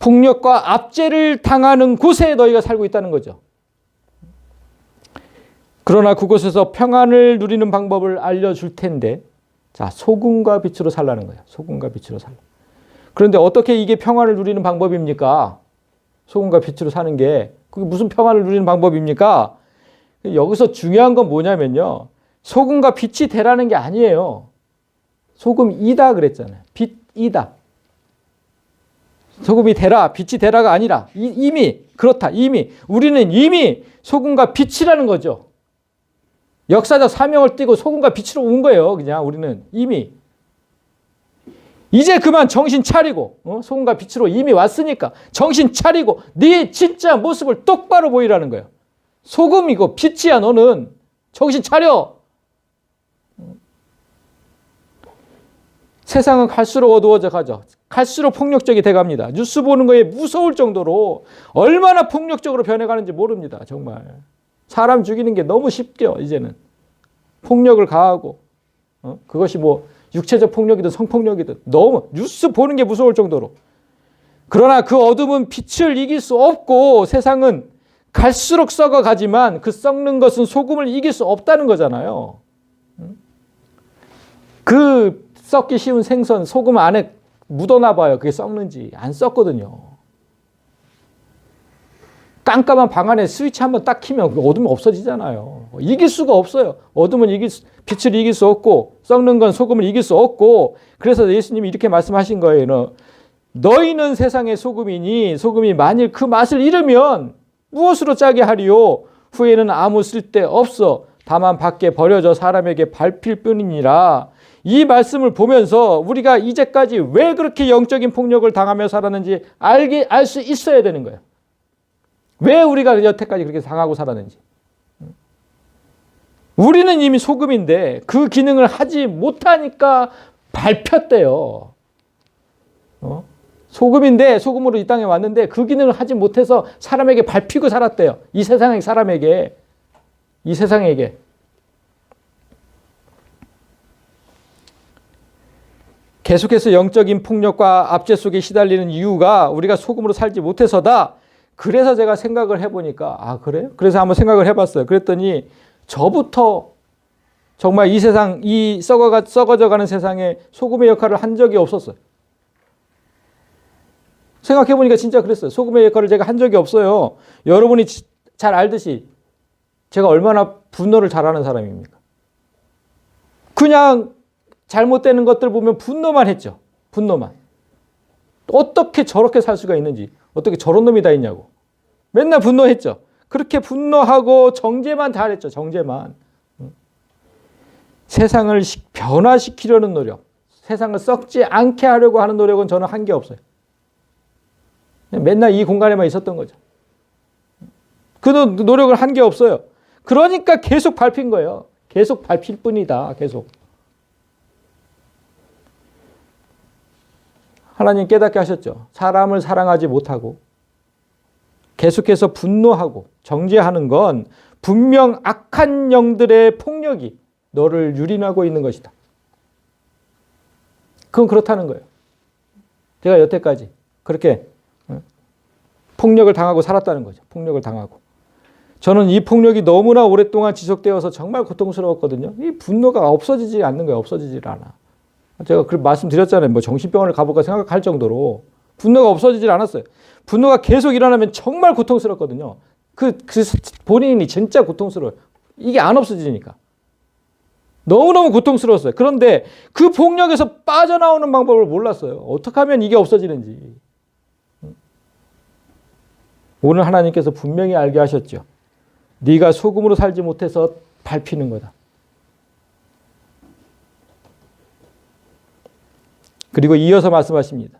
폭력과 압제를 당하는 곳에 너희가 살고 있다는 거죠. 그러나 그곳에서 평안을 누리는 방법을 알려줄 텐데, 자, 소금과 빛으로 살라는 거예요. 소금과 빛으로 살라. 그런데 어떻게 이게 평안을 누리는 방법입니까? 소금과 빛으로 사는 게 그게 무슨 평안을 누리는 방법입니까? 여기서 중요한 건 뭐냐면요. 소금과 빛이 되라는 게 아니에요. 소금이다 그랬잖아요. 빛이다. 소금이 되라, 빛이 되라가 아니라 이미 그렇다. 이미 우리는 이미 소금과 빛이라는 거죠. 역사적 사명을 띠고 소금과 빛으로 온 거예요. 그냥 우리는 이미. 이제 그만 정신 차리고 소금과 빛으로 이미 왔으니까 정신 차리고 네 진짜 모습을 똑바로 보이라는 거예요. 소금이고 빛이야 너는. 정신 차려. 세상은 갈수록 어두워져 가죠. 갈수록 폭력적이 돼갑니다. 뉴스 보는 거에 무서울 정도로 얼마나 폭력적으로 변해가는지 모릅니다. 정말. 사람 죽이는 게 너무 쉽죠. 이제는. 폭력을 가하고 그것이 뭐 육체적 폭력이든 성폭력이든 너무 뉴스 보는 게 무서울 정도로. 그러나 그 어둠은 빛을 이길 수 없고 세상은 갈수록 썩어가지만 그 썩는 것은 소금을 이길 수 없다는 거잖아요. 그 썩기 쉬운 생선 소금 안에 묻어나 봐요. 그게 썩는지. 안 썩거든요. 깜깜한 방 안에 스위치 한번 딱 키면 어둠이 없어지잖아요. 이길 수가 없어요. 어둠은 빛을 이길 수 없고 썩는 건 소금을 이길 수 없고 그래서 예수님이 이렇게 말씀하신 거예요. 너희는 세상의 소금이니 소금이 만일 그 맛을 잃으면 무엇으로 짜게 하리요? 후에는 아무 쓸데 없어. 다만 밖에 버려져 사람에게 밟힐 뿐이니라. 이 말씀을 보면서 우리가 이제까지 왜 그렇게 영적인 폭력을 당하며 살았는지 알 수 있어야 되는 거예요. 왜 우리가 여태까지 그렇게 당하고 살았는지. 우리는 이미 소금인데 그 기능을 하지 못하니까 밟혔대요. 소금인데 소금으로 이 땅에 왔는데 그 기능을 하지 못해서 사람에게 밟히고 살았대요. 이 세상의 사람에게. 이 세상에게. 계속해서 영적인 폭력과 압제 속에 시달리는 이유가 우리가 소금으로 살지 못해서다. 그래서 제가 생각을 해보니까 아 그래요? 그래서 한번 생각을 해봤어요. 그랬더니 저부터 정말 이 세상, 이 썩어져가는 세상에 소금의 역할을 한 적이 없었어요. 생각해보니까 진짜 그랬어요. 소금의 역할을 제가 한 적이 없어요. 여러분이 잘 알듯이 제가 얼마나 분노를 잘하는 사람입니까? 그냥 잘못되는 것들 보면 분노만 했죠. 분노만. 어떻게 저렇게 살 수가 있는지, 어떻게 저런 놈이 다 있냐고. 맨날 분노했죠. 그렇게 분노하고 정죄만 잘했죠. 정죄만. 세상을 변화시키려는 노력, 세상을 썩지 않게 하려고 하는 노력은 저는 한 게 없어요. 맨날 이 공간에만 있었던 거죠. 그 노력을 한 게 없어요. 그러니까 계속 밟힌 거예요. 계속 밟힐 뿐이다. 계속. 하나님 깨닫게 하셨죠. 사람을 사랑하지 못하고 계속해서 분노하고 정죄하는 건 분명 악한 영들의 폭력이 너를 유린하고 있는 것이다. 그건 그렇다는 거예요. 제가 여태까지 그렇게 폭력을 당하고 살았다는 거죠. 폭력을 당하고. 저는 이 폭력이 너무나 오랫동안 지속되어서 정말 고통스러웠거든요. 이 분노가 없어지지 않는 거예요. 없어지질 않아. 제가 그 말씀드렸잖아요. 뭐 정신병원을 가볼까 생각할 정도로 분노가 없어지질 않았어요. 분노가 계속 일어나면 정말 고통스럽거든요. 그 본인이 진짜 고통스러워요. 이게 안 없어지니까. 너무너무 고통스러웠어요. 그런데 그 폭력에서 빠져나오는 방법을 몰랐어요. 어떻게 하면 이게 없어지는지. 오늘 하나님께서 분명히 알게 하셨죠. 네가 소금으로 살지 못해서 밟히는 거다. 그리고 이어서 말씀하십니다.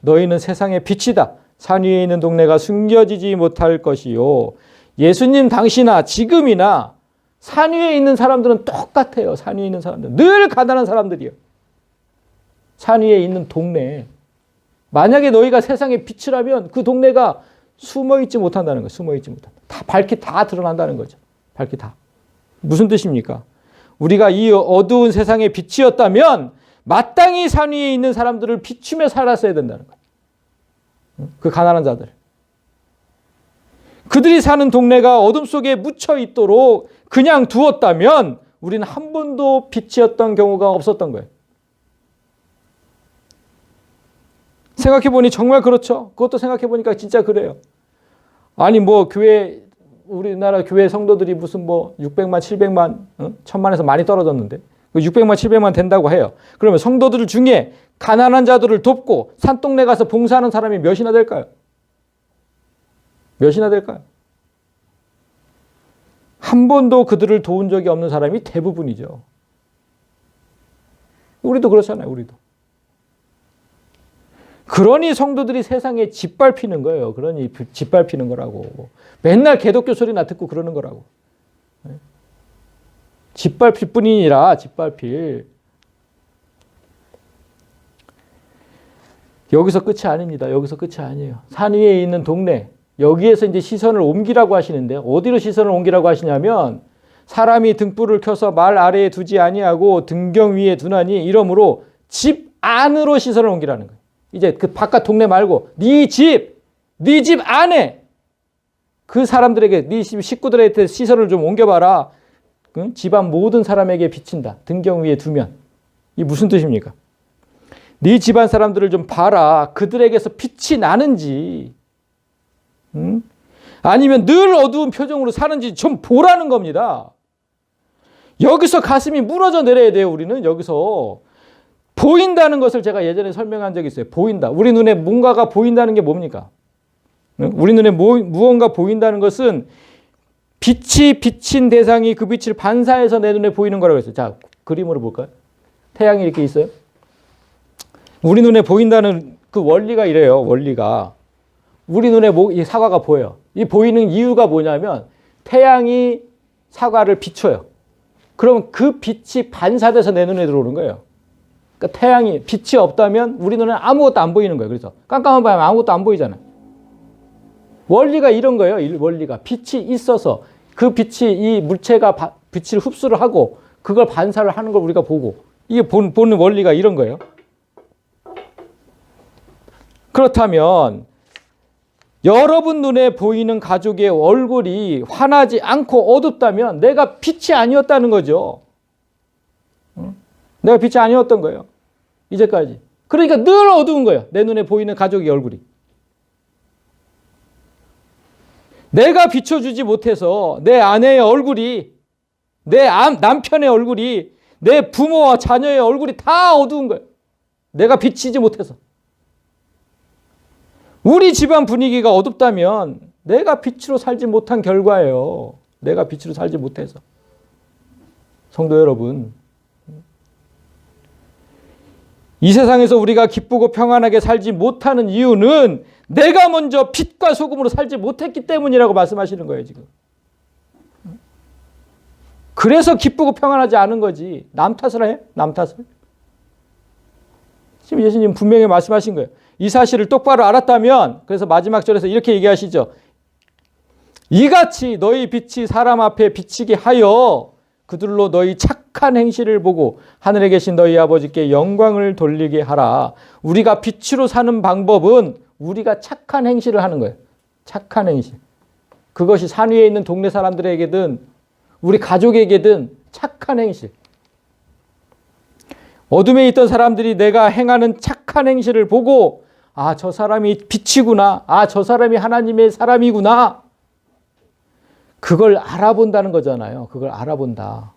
너희는 세상의 빛이다. 산 위에 있는 동네가 숨겨지지 못할 것이요. 예수님 당시나 지금이나 산 위에 있는 사람들은 똑같아요. 산 위에 있는 사람들. 늘 가난한 사람들이에요. 산 위에 있는 동네. 만약에 너희가 세상의 빛이라면 그 동네가 숨어있지 못한다는 거예요. 숨어있지 못한다. 다 밝게 다 드러난다는 거죠. 밝게 다. 무슨 뜻입니까? 우리가 이 어두운 세상의 빛이었다면 마땅히 산 위에 있는 사람들을 비추며 살았어야 된다는 거예요. 그 가난한 자들. 그들이 사는 동네가 어둠 속에 묻혀 있도록 그냥 두었다면 우리는 한 번도 빛이었던 경우가 없었던 거예요. 생각해보니 정말 그렇죠. 그것도 생각해보니까 진짜 그래요. 아니 뭐 교회 우리나라 교회 성도들이 무슨 뭐 600만, 700만, 1000만에서 많이 떨어졌는데 600만, 700만 된다고 해요. 그러면 성도들 중에 가난한 자들을 돕고 산동네 가서 봉사하는 사람이 몇이나 될까요? 몇이나 될까요? 한 번도 그들을 도운 적이 없는 사람이 대부분이죠. 우리도 그렇잖아요. 우리도. 그러니 성도들이 세상에 짓밟히는 거예요. 그러니 짓밟히는 거라고. 맨날 개독교 소리나 듣고 그러는 거라고. 짓밟힐 뿐이니라 짓밟힐. 여기서 끝이 아닙니다. 여기서 끝이 아니에요. 산 위에 있는 동네, 여기에서 이제 시선을 옮기라고 하시는데 어디로 시선을 옮기라고 하시냐면 사람이 등불을 켜서 말 아래에 두지 아니하고 등경 위에 두나니 이러므로 집 안으로 시선을 옮기라는 거예요. 이제 그 바깥 동네 말고 네 집 안에 그 사람들에게 네 식구들한테 시선을 좀 옮겨봐라. 집안 모든 사람에게 비친다. 등경 위에 두면. 이게 무슨 뜻입니까? 네 집안 사람들을 좀 봐라. 그들에게서 빛이 나는지 아니면 늘 어두운 표정으로 사는지 좀 보라는 겁니다. 여기서 가슴이 무너져 내려야 돼요. 우리는 여기서. 보인다는 것을 제가 예전에 설명한 적이 있어요. 보인다. 우리 눈에 뭔가가 보인다는 게 뭡니까? 우리 눈에 무언가 보인다는 것은 빛이 비친 대상이 그 빛을 반사해서 내 눈에 보이는 거라고 했어요. 자, 그림으로 볼까요? 태양이 이렇게 있어요. 우리 눈에 보인다는 그 원리가 이래요. 원리가. 우리 눈에 이 사과가 보여요. 이 보이는 이유가 뭐냐면 태양이 사과를 비춰요. 그러면 그 빛이 반사돼서 내 눈에 들어오는 거예요. 그러니까 태양이 빛이 없다면 우리 눈에는 아무것도 안 보이는 거예요. 그래서 깜깜한 밤에 아무것도 안 보이잖아요. 원리가 이런 거예요. 원리가 빛이 있어서 그 빛이 이 물체가 빛을 흡수를 하고 그걸 반사를 하는 걸 우리가 보고 이게 보는 원리가 이런 거예요. 그렇다면 여러분 눈에 보이는 가족의 얼굴이 환하지 않고 어둡다면 내가 빛이 아니었다는 거죠. 내가 빛이 아니었던 거예요. 이제까지. 그러니까 늘 어두운 거예요. 내 눈에 보이는 가족의 얼굴이. 내가 비춰주지 못해서 내 아내의 얼굴이, 내 남편의 얼굴이, 내 부모와 자녀의 얼굴이 다 어두운 거예요. 내가 비치지 못해서. 우리 집안 분위기가 어둡다면 내가 빛으로 살지 못한 결과예요. 내가 빛으로 살지 못해서. 성도 여러분, 이 세상에서 우리가 기쁘고 평안하게 살지 못하는 이유는 내가 먼저 빛과 소금으로 살지 못했기 때문이라고 말씀하시는 거예요, 지금. 그래서 기쁘고 평안하지 않은 거지. 남 탓을 해? 남 탓을? 지금 예수님 분명히 말씀하신 거예요. 이 사실을 똑바로 알았다면, 그래서 마지막 절에서 이렇게 얘기하시죠. 이같이 너희 빛이 사람 앞에 비치게 하여 그들로 너희 착한 행실을 보고 하늘에 계신 너희 아버지께 영광을 돌리게 하라. 우리가 빛으로 사는 방법은 우리가 착한 행실을 하는 거예요. 착한 행실. 그것이 산 위에 있는 동네 사람들에게든 우리 가족에게든 착한 행실. 어둠에 있던 사람들이 내가 행하는 착한 행실을 보고 아, 저 사람이 빛이구나. 아, 저 사람이 하나님의 사람이구나. 그걸 알아본다는 거잖아요. 그걸 알아본다.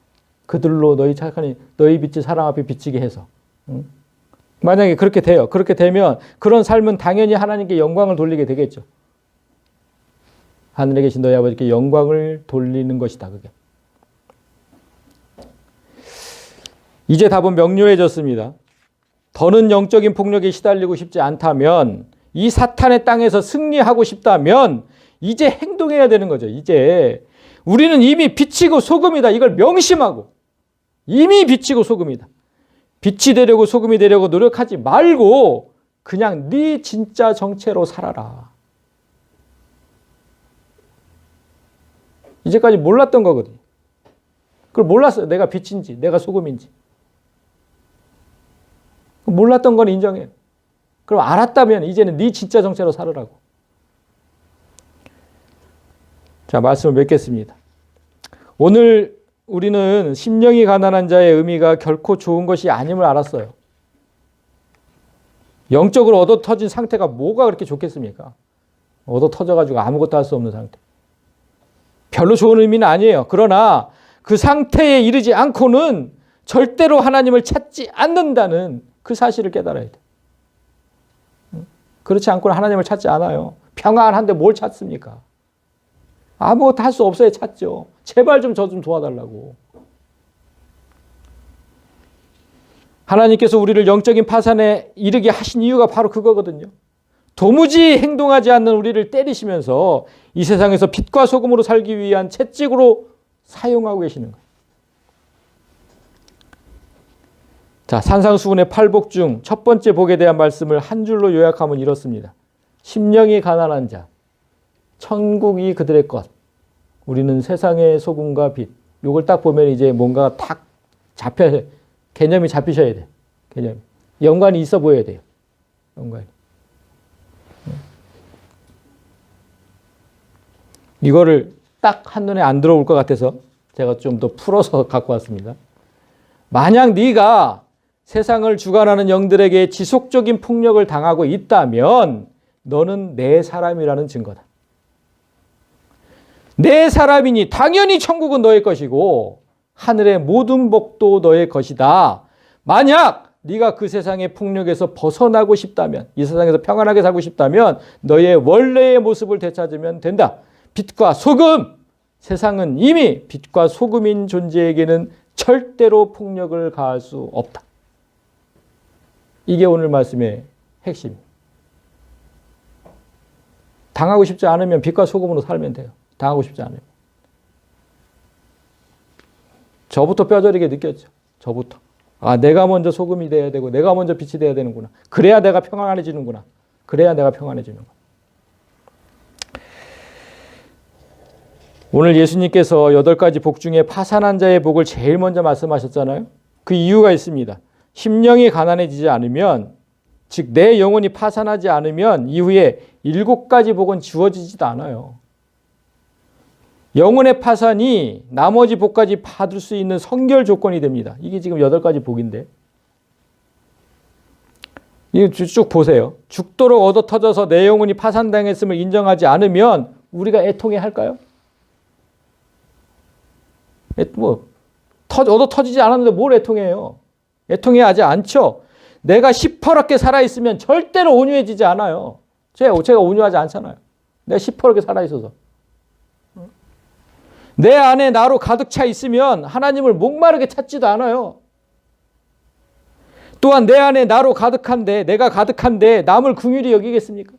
그들로 너희 착한 너희 빛이 사람 앞에 비치게 해서. 응? 만약에 그렇게 돼요. 그렇게 되면 그런 삶은 당연히 하나님께 영광을 돌리게 되겠죠. 하늘에 계신 너희 아버지께 영광을 돌리는 것이다. 그게. 이제 답은 명료해졌습니다. 더는 영적인 폭력에 시달리고 싶지 않다면, 이 사탄의 땅에서 승리하고 싶다면 이제 행동해야 되는 거죠. 이제 우리는 이미 빛이고 소금이다. 이걸 명심하고 이미 빛이고 소금이다. 빛이 되려고 소금이 되려고 노력하지 말고 그냥 네 진짜 정체로 살아라. 이제까지 몰랐던 거거든요. 그걸 몰랐어요. 내가 빛인지 내가 소금인지. 몰랐던 건 인정해요. 그럼 알았다면 이제는 네 진짜 정체로 살으라고. 자, 말씀을 맺겠습니다. 오늘 우리는 심령이 가난한 자의 의미가 결코 좋은 것이 아님을 알았어요. 영적으로 얻어 터진 상태가 뭐가 그렇게 좋겠습니까? 얻어 터져가지고 아무것도 할 수 없는 상태. 별로 좋은 의미는 아니에요. 그러나 그 상태에 이르지 않고는 절대로 하나님을 찾지 않는다는 그 사실을 깨달아야 돼. 그렇지 않고는 하나님을 찾지 않아요. 평안한데 뭘 찾습니까? 아무것도 할 수 없어야 찾죠. 제발 좀 저 좀 도와달라고. 하나님께서 우리를 영적인 파산에 이르게 하신 이유가 바로 그거거든요. 도무지 행동하지 않는 우리를 때리시면서 이 세상에서 빛과 소금으로 살기 위한 채찍으로 사용하고 계시는 거예요. 자, 산상수훈의 8복 중 첫 번째 복에 대한 말씀을 한 줄로 요약하면 이렇습니다. 심령이 가난한 자, 천국이 그들의 것. 우리는 세상의 소금과 빛. 이걸 딱 보면 이제 뭔가 탁 개념이 잡히셔야 돼요. 개념이. 연관이 있어 보여야 돼요. 연관이. 이거를 딱 한눈에 안 들어올 것 같아서 제가 좀 더 풀어서 갖고 왔습니다. 만약 네가 세상을 주관하는 영들에게 지속적인 폭력을 당하고 있다면 너는 내 사람이라는 증거다. 내 사람이니 당연히 천국은 너의 것이고 하늘의 모든 복도 너의 것이다. 만약 네가 그 세상의 폭력에서 벗어나고 싶다면, 이 세상에서 평안하게 살고 싶다면 너의 원래의 모습을 되찾으면 된다. 빛과 소금! 세상은 이미 빛과 소금인 존재에게는 절대로 폭력을 가할 수 없다. 이게 오늘 말씀의 핵심. 당하고 싶지 않으면 빛과 소금으로 살면 돼요. 당하고 싶지 않으면. 저부터 뼈저리게 느꼈죠. 저부터. 아, 내가 먼저 소금이 돼야 되고 내가 먼저 빛이 돼야 되는구나. 그래야 내가 평안해지는구나. 그래야 내가 평안해지는구나. 오늘 예수님께서 8가지 복 중에 파산한 자의 복을 제일 먼저 말씀하셨잖아요. 그 이유가 있습니다. 심령이 가난해지지 않으면, 즉 내 영혼이 파산하지 않으면 이후에 7가지 복은 주어지지도 않아요. 영혼의 파산이 나머지 복까지 받을 수 있는 선결 조건이 됩니다. 이게 지금 8가지 복인데. 이거 쭉 보세요. 죽도록 얻어 터져서 내 영혼이 파산당했음을 인정하지 않으면 우리가 애통해 할까요? 얻어 터지지 않았는데 뭘 애통해요? 애통해 하지 않죠. 내가 시퍼렇게 살아있으면 절대로 온유해지지 않아요. 제가 온유하지 않잖아요. 내가 시퍼렇게 살아있어서. 내 안에 나로 가득 차 있으면 하나님을 목마르게 찾지도 않아요. 또한 내 안에 나로 가득한데, 내가 가득한데 남을 긍휼히 여기겠습니까?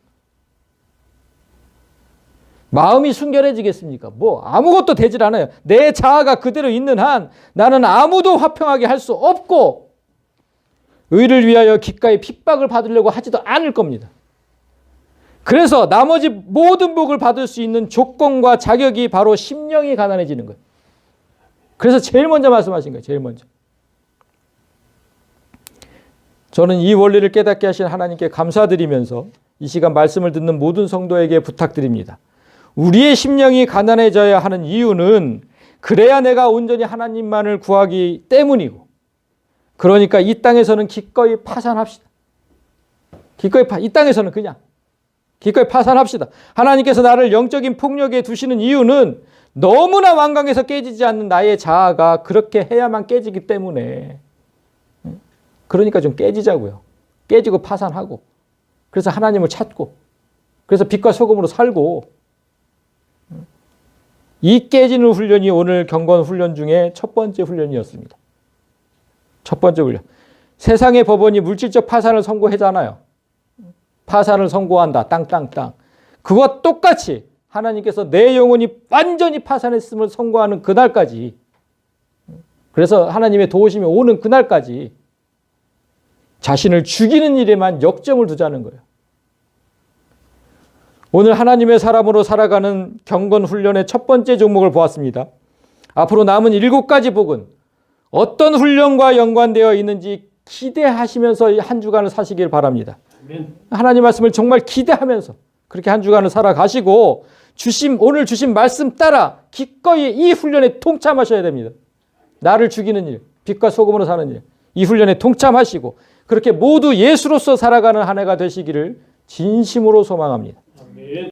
마음이 순결해지겠습니까? 아무것도 되질 않아요. 내 자아가 그대로 있는 한 나는 아무도 화평하게 할 수 없고 의를 위하여 기꺼이 핍박을 받으려고 하지도 않을 겁니다. 그래서 나머지 모든 복을 받을 수 있는 조건과 자격이 바로 심령이 가난해지는 거예요. 그래서 제일 먼저 말씀하신 거예요. 제일 먼저. 저는 이 원리를 깨닫게 하신 하나님께 감사드리면서 이 시간 말씀을 듣는 모든 성도에게 부탁드립니다. 우리의 심령이 가난해져야 하는 이유는 그래야 내가 온전히 하나님만을 구하기 때문이고, 그러니까 이 땅에서는 기꺼이 파산합시다. 이 땅에서는 그냥 기꺼이 파산합시다. 하나님께서 나를 영적인 폭력에 두시는 이유는 너무나 완강해서 깨지지 않는 나의 자아가 그렇게 해야만 깨지기 때문에. 그러니까 좀 깨지자고요. 깨지고 파산하고, 그래서 하나님을 찾고, 그래서 빛과 소금으로 살고. 이 깨지는 훈련이 오늘 경건 훈련 중에 첫 번째 훈련이었습니다. 첫 번째 훈련. 세상의 법원이 물질적 파산을 선고하잖아요. 파산을 선고한다. 땅땅땅. 그와 똑같이 하나님께서 내 영혼이 완전히 파산했음을 선고하는 그날까지, 그래서 하나님의 도우심이 오는 그날까지 자신을 죽이는 일에만 역점을 두자는 거예요. 오늘 하나님의 사람으로 살아가는 경건 훈련의 첫 번째 종목을 보았습니다. 앞으로 남은 7가지 복은 어떤 훈련과 연관되어 있는지 기대하시면서 한 주간을 사시길 바랍니다. 하나님 말씀을 정말 기대하면서 그렇게 한 주간을 살아가시고 오늘 주신 말씀 따라 기꺼이 이 훈련에 동참하셔야 됩니다. 나를 죽이는 일, 빛과 소금으로 사는 일, 이 훈련에 동참하시고 그렇게 모두 예수로서 살아가는 한 해가 되시기를 진심으로 소망합니다.